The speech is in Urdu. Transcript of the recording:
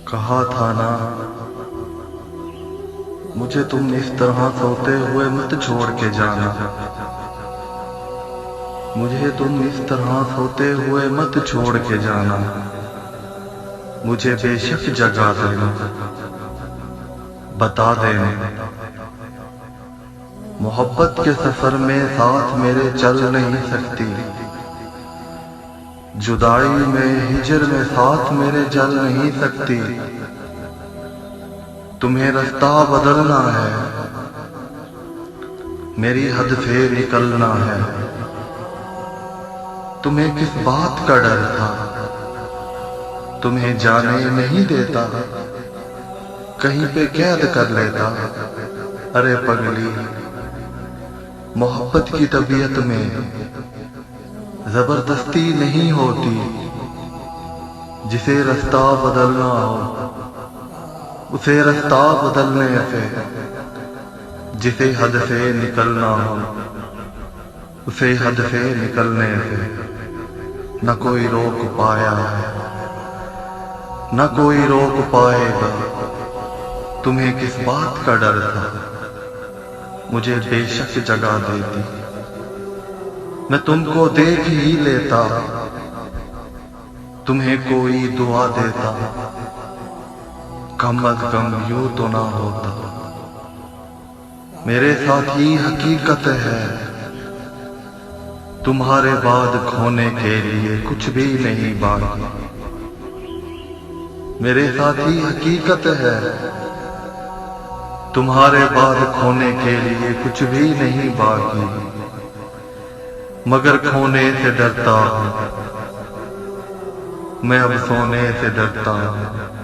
کہا تھا نا مجھے تم اس طرح سوتے ہوئے مت چھوڑ کے جانا، مجھے تم اس طرح سوتے ہوئے مت چھوڑ کے جانا، مجھے بے شک جگا دینا، بتا دینا محبت کے سفر میں ساتھ میرے چل نہیں سکتی، جدائی میں ہجر میں ساتھ میرے چل نہیں سکتی، تمہیں رستہ بدلنا ہے، میری حد سے نکلنا ہے، تمہیں کس بات کا ڈر تھا، تمہیں جانے نہیں دیتا، کہیں پہ قید کر لیتا، ارے پگلی محبت کی طبیعت میں زبردستی نہیں ہوتی، جسے رستہ بدلنا ہو اسے رستہ بدلنے سے، جسے حد سے نکلنا ہو اسے حد سے نکلنے سے، نہ کوئی روک پایا ہے نہ کوئی روک پائے گا، تمہیں کس بات کا ڈر تھا، مجھے بے شک جگا دیتی، میں تم کو دیکھ ہی لیتا، تمہیں کوئی دعا دیتا، کم از کم یوں تو نہ ہوتا، میرے ساتھ ہی حقیقت ہے، تمہارے بعد کھونے کے لیے کچھ بھی نہیں باقی، میرے ساتھ ہی حقیقت ہے، تمہارے بعد کھونے کے لیے کچھ بھی نہیں باقی، مگر کھونے سے ڈرتا ہوں میں، اب سونے سے ڈرتا ہوں